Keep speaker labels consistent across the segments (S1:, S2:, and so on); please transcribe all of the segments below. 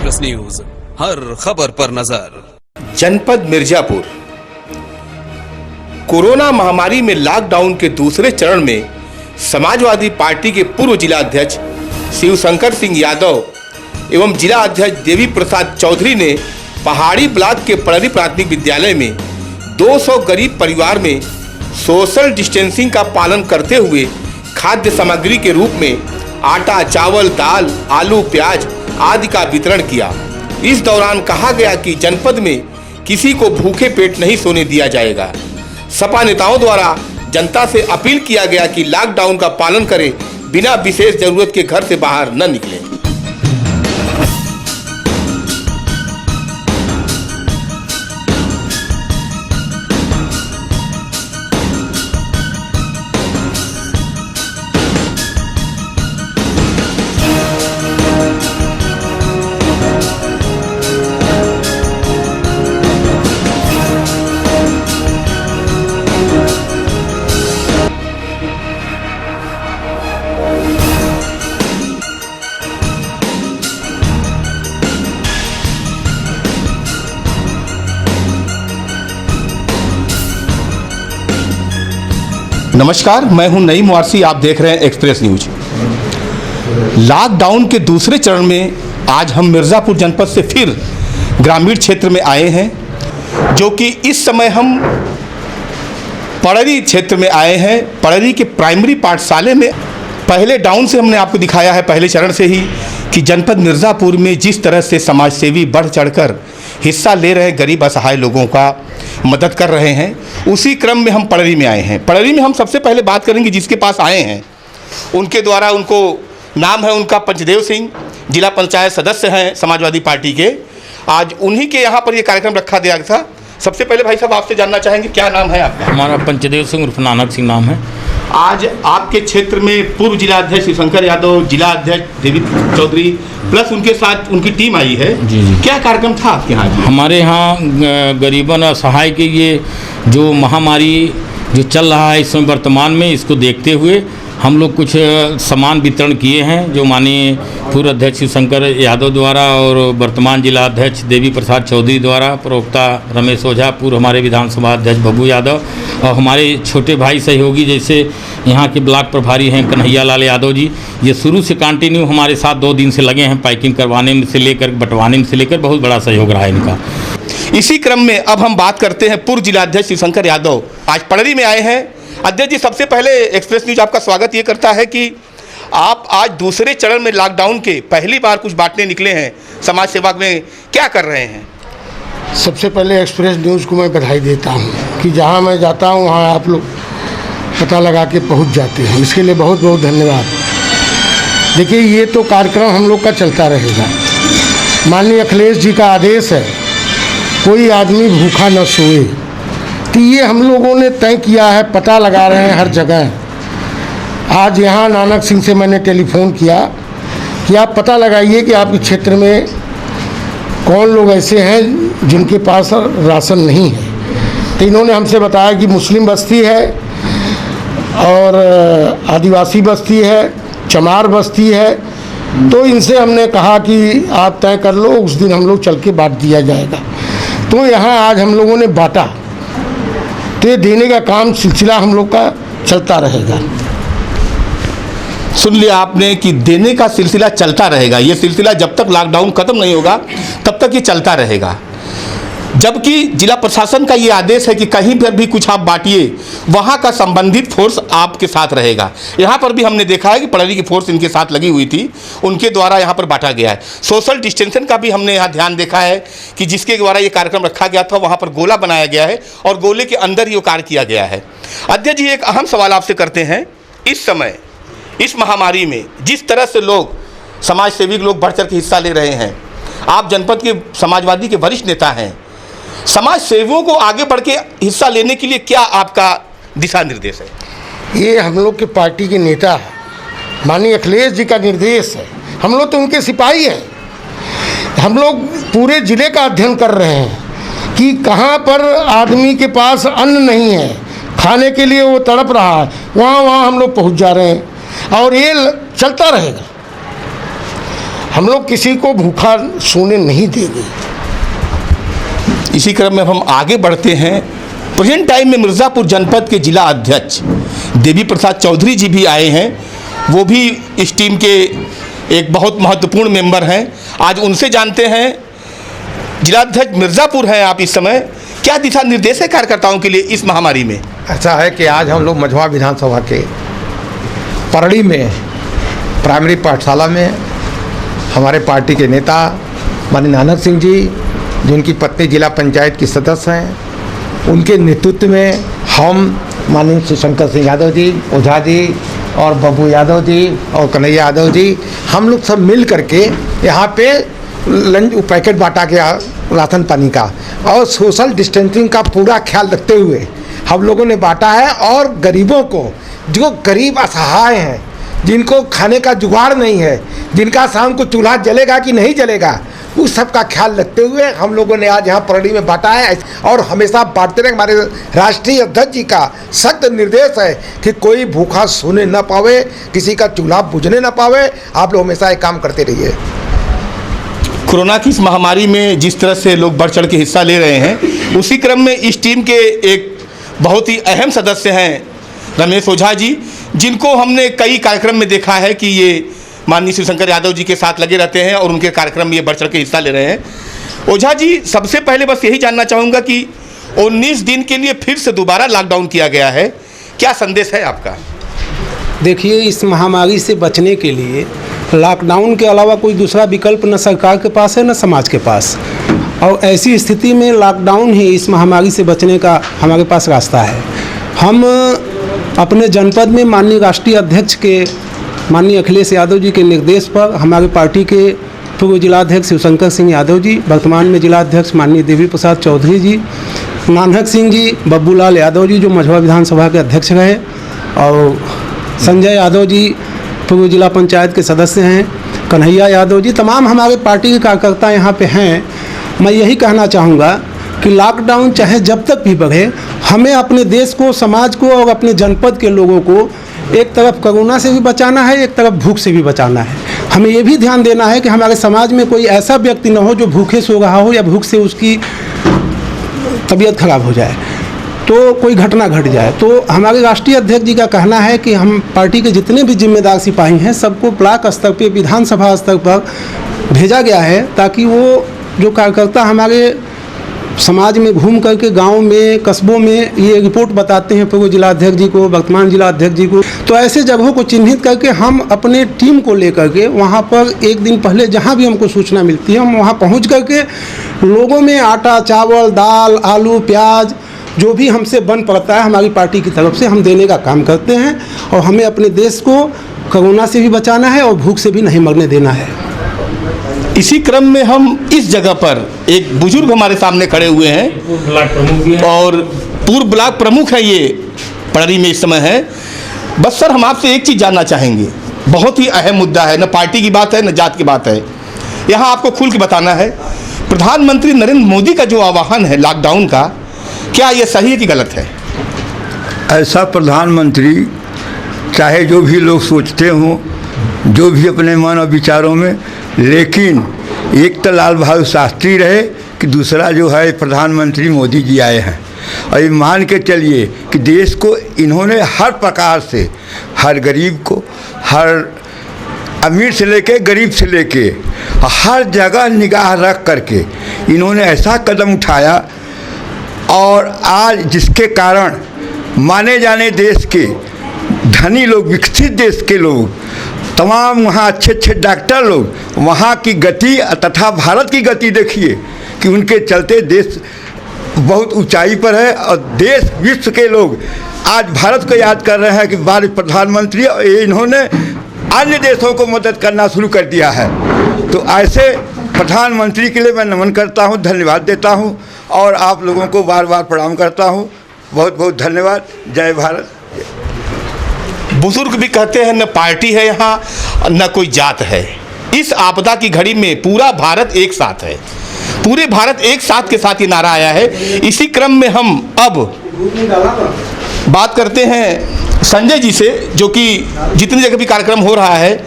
S1: Express news, हर खबर पर नजर।
S2: जनपद मिर्जापुर कोरोना महामारी में लॉकडाउन के दूसरे चरण में समाजवादी पार्टी के पूर्व जिला अध्यक्ष शिवशंकर सिंह यादव एवं जिला अध्यक्ष देवी प्रसाद चौधरी ने पहाड़ी ब्लॉक के पड़री प्राथमिक विद्यालय में 200 गरीब परिवार में सोशल डिस्टेंसिंग का पालन करते हुए खाद्य सामग्री के रूप में आटा, चावल, दाल, आलू, प्याज आदि का वितरण किया। इस दौरान कहा गया कि जनपद में किसी को भूखे पेट नहीं सोने दिया जाएगा। सपा नेताओं द्वारा जनता से अपील किया गया कि लॉकडाउन का पालन करें, बिना विशेष जरूरत के घर से बाहर न निकलें। नमस्कार, मैं हूं नईम वारसी, आप देख रहे हैं एक्सप्रेस न्यूज। लॉकडाउन के दूसरे चरण में आज हम मिर्ज़ापुर जनपद से फिर ग्रामीण क्षेत्र में आए हैं, जो कि इस समय हम पड़री क्षेत्र में आए हैं। पड़री के प्राइमरी पाठशाले में पहले डाउन से हमने आपको दिखाया है, पहले चरण से ही, कि जनपद मिर्ज़ापुर में जिस तरह से समाजसेवी बढ़ चढ़कर हिस्सा ले रहे गरीब असहाय लोगों का मदद कर रहे हैं, उसी क्रम में हम पड़री में आए हैं। पड़री में हम सबसे पहले बात करेंगे जिसके पास आए हैं उनके द्वारा। उनको नाम है उनका पंचदेव सिंह, जिला पंचायत सदस्य हैं समाजवादी पार्टी के। आज उन्हीं के यहाँ पर ये कार्यक्रम रखा गया था। सबसे पहले भाई साहब आपसे जानना चाहेंगे, क्या नाम है आपका?
S3: हमारा पंचदेव सिंह उर्फ नानक सिंह नाम है।
S2: आज आपके क्षेत्र में पूर्व जिला अध्यक्ष शिवशंकर यादव, जिला अध्यक्ष देवी चौधरी प्लस उनके साथ उनकी टीम आई है।
S3: जी जी।
S2: क्या कार्यक्रम था आपके यहाँ?
S3: हमारे यहाँ गरीबन असहाय के ये जो महामारी जो चल रहा है इस समय वर्तमान में, इसको देखते हुए हम लोग कुछ सामान वितरण किए हैं, जो माननीय पूर्व अध्यक्ष शिवशंकर यादव द्वारा और वर्तमान जिला अध्यक्ष देवी प्रसाद चौधरी द्वारा, प्रवक्ता रमेश ओझा, पूर्व हमारे विधानसभा अध्यक्ष बब्बू यादव और हमारे छोटे भाई सहयोगी जैसे यहाँ के ब्लॉक प्रभारी हैं कन्हैया लाल यादव जी, ये शुरू से कंटिन्यू हमारे साथ 2 दिन से लगे हैं। पैकिंग करवाने में से लेकर बंटवाने में से लेकर बहुत बड़ा सहयोग रहा है इनका।
S2: इसी क्रम में अब हम बात करते हैं पूर्व जिलाध्यक्ष शिवशंकर यादव, आज पड़री में आए हैं। अध्यक्ष जी, सबसे पहले एक्सप्रेस न्यूज आपका स्वागत ये करता है कि आप आज दूसरे चरण में लॉकडाउन के पहली बार कुछ बांटने निकले हैं, समाज सेवा में क्या कर रहे हैं?
S4: सबसे पहले एक्सप्रेस न्यूज़ को मैं बधाई देता हूं कि जहां मैं जाता हूं वहां आप लोग पता लगा के पहुंच जाते हैं, इसके लिए बहुत बहुत धन्यवाद। देखिए, ये तो कार्यक्रम हम लोग का चलता रहेगा। माननीय अखिलेश जी का आदेश है, कोई आदमी भूखा न सोए, तो ये हम लोगों ने तय किया है, पता लगा रहे हैं हर जगह। आज यहाँ नानक सिंह से मैंने टेलीफोन किया कि आप पता लगाइए कि आपके क्षेत्र में कौन लोग ऐसे हैं जिनके पास राशन नहीं है। तो इन्होंने हमसे बताया कि मुस्लिम बस्ती है और आदिवासी बस्ती है, चमार बस्ती है। तो इनसे हमने कहा कि आप तय कर लो, उस दिन हम लोग चल के बांट दिया जाएगा। तो यहाँ आज हम लोगों ने बांटा, तो ये देने का काम सिलसिला हम लोग का चलता रहेगा।
S2: सुन लिया आपने कि देने का सिलसिला चलता रहेगा। ये सिलसिला जब तक लॉकडाउन खत्म नहीं होगा तब तक ये चलता रहेगा। जबकि जिला प्रशासन का ये आदेश है कि कहीं पर भी कुछ आप बांटिए, वहाँ का संबंधित फोर्स आपके साथ रहेगा। यहाँ पर भी हमने देखा है कि पड़री की फोर्स इनके साथ लगी हुई थी, उनके द्वारा यहाँ पर बांटा गया है। सोशल डिस्टेंशन का भी हमने यहाँ ध्यान देखा है कि जिसके द्वारा ये कार्यक्रम रखा गया था, वहाँ पर गोला बनाया गया है और गोले के अंदर ये कार्य किया गया है। अध्यक्ष जी, एक अहम सवाल आपसे करते हैं। इस समय इस महामारी में जिस तरह से लोग समाज सेवी लोग बढ़ चढ़ के हिस्सा ले रहे हैं, आप जनपद के समाजवादी के वरिष्ठ नेता हैं, समाज सेवियों को आगे बढ़ के हिस्सा लेने के लिए क्या आपका दिशा निर्देश है?
S4: ये हम लोग के पार्टी के नेता है, माननीय अखिलेश जी का निर्देश है। हम लोग तो उनके सिपाही हैं। हम लोग पूरे ज़िले का अध्ययन कर रहे हैं कि कहाँ पर आदमी के पास अन्न नहीं है, खाने के लिए वो तड़प रहा है, वहाँ हम लोग पहुँच जा रहे हैं और ये चलता रहेगा। हम लोग किसी को भूखा सोने नहीं देंगे।
S2: इसी क्रम में हम आगे बढ़ते हैं। प्रेजेंट टाइम में मिर्ज़ापुर जनपद के जिला अध्यक्ष देवी प्रसाद चौधरी जी भी आए हैं। वो भी इस टीम के एक बहुत महत्वपूर्ण मेंबर हैं। आज उनसे जानते हैं। जिला अध्यक्ष मिर्ज़ापुर हैं आप इस समय, क्या दिशा निर्देश है कार्यकर्ताओं के लिए इस महामारी में?
S5: ऐसा है कि आज हम लोग मझवा विधानसभा के परड़ी में प्राइमरी पाठशाला में हमारे पार्टी के नेता माननीय नानक सिंह जी, जिनकी पत्नी जिला पंचायत की सदस्य हैं, उनके नेतृत्व में हम माननीय श्री शंकर सिंह यादव जी, ओझा जी और बब्बू यादव जी और कन्हैया यादव जी, हम लोग सब मिल करके यहाँ पे लंच पैकेट बांटा गया राशन पानी का, और सोशल डिस्टेंसिंग का पूरा ख्याल रखते हुए हम लोगों ने बांटा है। और गरीबों को, जो गरीब असहाय हैं, जिनको खाने का जुगाड़ नहीं है, जिनका शाम को चूल्हा जलेगा कि नहीं जलेगा, उस सब का ख्याल रखते हुए हम लोगों ने आज यहाँ परड़ी में बांटा है। और हमेशा बांटते रहे। हमारे राष्ट्रीय अध्यक्ष जी का सख्त निर्देश है कि कोई भूखा सोने न पावे, किसी का चूल्हा बुझने न पावे। आप लोग हमेशा ये काम करते रहिए।
S2: कोरोना की इस महामारी में जिस तरह से लोग बढ़ चढ़ के हिस्सा ले रहे हैं, उसी क्रम में इस टीम के एक बहुत ही अहम सदस्य हैं रमेश ओझा जी, जिनको हमने कई कार्यक्रम में देखा है कि ये माननीय श्री शंकर यादव जी के साथ लगे रहते हैं और उनके कार्यक्रम में ये बढ़ चढ़ के हिस्सा ले रहे हैं। ओझा जी, सबसे पहले बस यही जानना चाहूँगा कि 19 दिन के लिए फिर से दोबारा लॉकडाउन किया गया है, क्या संदेश है आपका?
S6: देखिए, इस महामारी से बचने के लिए लॉकडाउन के अलावा कोई दूसरा विकल्प न सरकार के पास है न समाज के पास, और ऐसी स्थिति में लॉकडाउन ही इस महामारी से बचने का हमारे पास रास्ता है। हम अपने जनपद में माननीय राष्ट्रीय अध्यक्ष के माननीय अखिलेश यादव जी के निर्देश पर हमारे पार्टी के पूर्व जिलाध्यक्ष शिवशंकर सिंह यादव जी, वर्तमान में जिलाध्यक्ष माननीय देवी प्रसाद चौधरी जी, नानक सिंह जी, बब्बूलाल यादव जी जो मझवा विधानसभा के अध्यक्ष रहे, और संजय यादव जी पूर्व जिला पंचायत के सदस्य हैं, कन्हैया यादव जी, तमाम हमारे पार्टी के कार्यकर्ता यहाँ पे हैं। मैं यही कहना चाहूँगा कि लॉकडाउन चाहे जब तक भी बढ़े, हमें अपने देश को, समाज को और अपने जनपद के लोगों को एक तरफ कोरोना से भी बचाना है, एक तरफ भूख से भी बचाना है। हमें ये भी ध्यान देना है कि हमारे समाज में कोई ऐसा व्यक्ति न हो जो भूखे सो रहा हो या भूख से उसकी तबीयत खराब हो जाए, तो कोई घटना घट जाए। तो हमारे राष्ट्रीय अध्यक्ष जी का कहना है कि हम पार्टी के जितने भी जिम्मेदार सिपाही हैं सबको ब्लॉक स्तर पे, विधानसभा स्तर पर भेजा गया है, ताकि वो जो कार्यकर्ता हमारे समाज में घूम करके गांव में, कस्बों में ये रिपोर्ट बताते हैं पूर्व जिलाध्यक्ष जी को, वर्तमान जिलाध्यक्ष जी को, तो ऐसे जगहों को चिन्हित करके हम अपने टीम को लेकर के वहाँ पर एक दिन पहले जहाँ भी हमको सूचना मिलती है, हम वहाँ पहुँच करके लोगों में आटा, चावल, दाल, आलू, प्याज जो भी हमसे बन पड़ता है हमारी पार्टी की तरफ से हम देने का काम करते हैं। और हमें अपने देश को कोरोना से भी बचाना है और भूख से भी नहीं मरने देना है।
S2: इसी क्रम में हम इस जगह पर एक बुजुर्ग हमारे सामने खड़े हुए हैं और पूर्व ब्लॉक प्रमुख है, ये पड़री में इस समय है। बस सर, हम आपसे एक चीज़ जानना चाहेंगे, बहुत ही अहम मुद्दा है, न पार्टी की बात है न जात की बात है, यहाँ आपको खुल के बताना है। प्रधानमंत्री नरेंद्र मोदी का जो आह्वान है लॉकडाउन का, क्या ये सही है कि गलत है?
S7: ऐसा प्रधानमंत्री चाहे जो भी लोग सोचते हों, जो भी अपने मन और विचारों में, लेकिन एक तो लाल बहादुर शास्त्री रहे कि दूसरा जो है प्रधानमंत्री मोदी जी आए हैं। और ये मान के चलिए कि देश को इन्होंने हर प्रकार से, हर गरीब को, हर अमीर से लेके गरीब से लेके हर जगह निगाह रख करके इन्होंने ऐसा कदम उठाया, और आज जिसके कारण माने जाने देश के धनी लोग, विकसित देश के लोग, तमाम वहाँ अच्छे अच्छे डॉक्टर लोग, वहाँ की गति तथा भारत की गति देखिए कि उनके चलते देश बहुत ऊंचाई पर है। और देश विश्व के लोग आज भारत को याद कर रहे हैं कि भारत प्रधानमंत्री, और इन्होंने अन्य देशों को मदद करना शुरू कर दिया है। तो ऐसे प्रधानमंत्री के लिए मैं नमन करता हूँ, धन्यवाद देता हूँ, और आप लोगों को बार बार प्रणाम करता हूँ। बहुत बहुत धन्यवाद। जय भारत।
S2: बुजुर्ग भी कहते हैं न पार्टी है यहाँ, न कोई जात है। इस आपदा की घड़ी में पूरा भारत एक साथ है, पूरे भारत एक साथ के साथ ये नारा आया है। इसी क्रम में हम अब बात करते हैं संजय जी से, जो कि जितनी जगह भी कार्यक्रम हो रहा है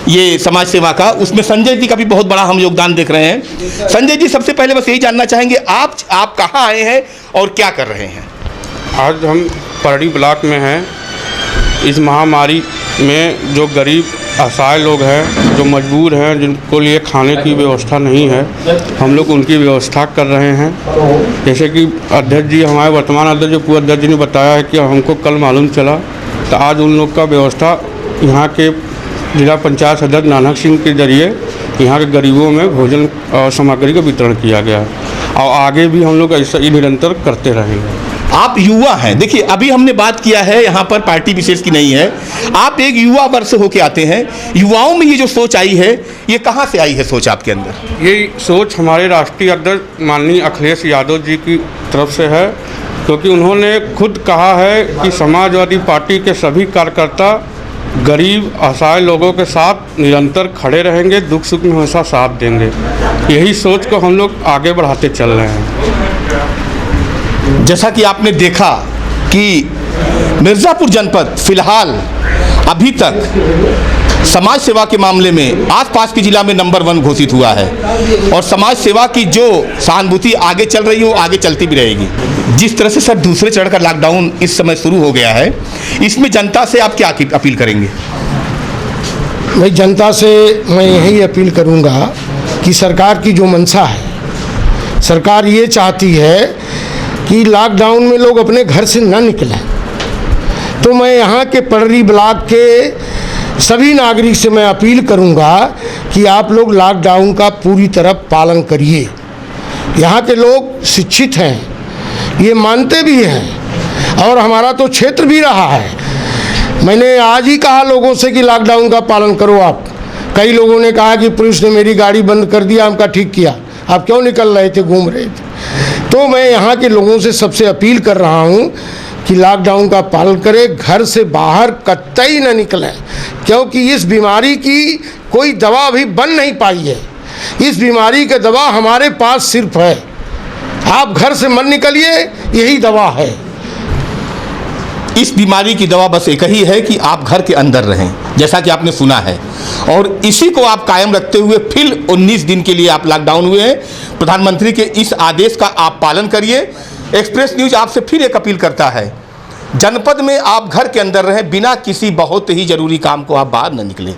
S2: ये समाज सेवा का, उसमें संजय जी का भी बहुत बड़ा हम योगदान देख रहे हैं। संजय जी, सबसे पहले बस यही जानना चाहेंगे, आप कहाँ आए हैं और क्या कर रहे हैं?
S8: आज हम परड़ी ब्लॉक में हैं। इस महामारी में जो गरीब असहाय लोग हैं, जो मजबूर हैं, जिनको लिए खाने की व्यवस्था नहीं है, हम लोग उनकी व्यवस्था कर रहे हैं। जैसे कि अध्यक्ष जी, हमारे वर्तमान अध्यक्ष जो पूर्व अध्यक्ष जी ने बताया है कि हमको कल मालूम चला, तो आज उन लोग का व्यवस्था यहाँ के जिला पंचायत सदस्य नानक सिंह के जरिए यहाँ के गरीबों में भोजन और सामग्री का वितरण किया गया है और आगे भी हम लोग ऐसा ही निरंतर करते रहेंगे।
S2: आप युवा हैं, देखिए अभी हमने बात किया है, यहाँ पर पार्टी विशेष की नहीं है, आप एक युवा वर्ग से होके आते हैं। युवाओं में ये जो सोच आई है, ये कहाँ से आई है सोच आपके अंदर?
S8: ये सोच हमारे राष्ट्रीय अध्यक्ष माननीय अखिलेश यादव जी की तरफ से है, क्योंकि उन्होंने खुद कहा है कि समाजवादी पार्टी के सभी कार्यकर्ता गरीब असहाय लोगों के साथ निरंतर खड़े रहेंगे, दुख सुख में हमेशा साथ देंगे। यही सोच को हम लोग आगे बढ़ाते चल रहे हैं।
S2: जैसा कि आपने देखा कि मिर्ज़ापुर जनपद फिलहाल अभी तक समाज सेवा के मामले में आसपास के जिला में नंबर 1 घोषित हुआ है और समाज सेवा की जो सहानुभूति आगे चल रही है वो आगे चलती भी रहेगी। जिस तरह से सर दूसरे चरण का लॉकडाउन इस समय शुरू हो गया है, इसमें जनता से आप क्या अपील करेंगे?
S4: भाई, जनता से मैं यही अपील करूंगा कि सरकार की जो मंशा है, सरकार ये चाहती है कि लॉकडाउन में लोग अपने घर से न निकलें। तो मैं यहाँ के परड़ी ब्लॉक के सभी नागरिक से मैं अपील करूँगा कि आप लोग लॉकडाउन का पूरी तरह पालन करिए। यहाँ के लोग शिक्षित हैं, ये मानते भी हैं और हमारा तो क्षेत्र भी रहा है। मैंने आज ही कहा लोगों से कि लॉकडाउन का पालन करो आप। कई लोगों ने कहा कि पुलिस ने मेरी गाड़ी बंद कर दिया, हमका ठीक किया, आप क्यों निकल रहे थे, घूम रहे थे। तो मैं यहाँ के लोगों से सबसे अपील कर रहा हूँ कि लॉकडाउन का पालन करें, घर से बाहर कतई न निकलें, क्योंकि इस बीमारी की कोई दवा अभी बन नहीं पाई है। इस बीमारी का दवा हमारे पास सिर्फ है, आप घर से मत निकलिए, यही दवा है।
S2: इस बीमारी की दवा बस एक ही है कि आप घर के अंदर रहें, जैसा कि आपने सुना है, और इसी को आप कायम रखते हुए फिर 19 दिन के लिए आप लॉकडाउन हुए हैं। प्रधानमंत्री के इस आदेश का आप पालन करिए। एक्सप्रेस न्यूज आपसे फिर एक अपील करता है, जनपद में आप घर के अंदर रहें, बिना किसी बहुत ही जरूरी काम को आप बाहर न निकलें।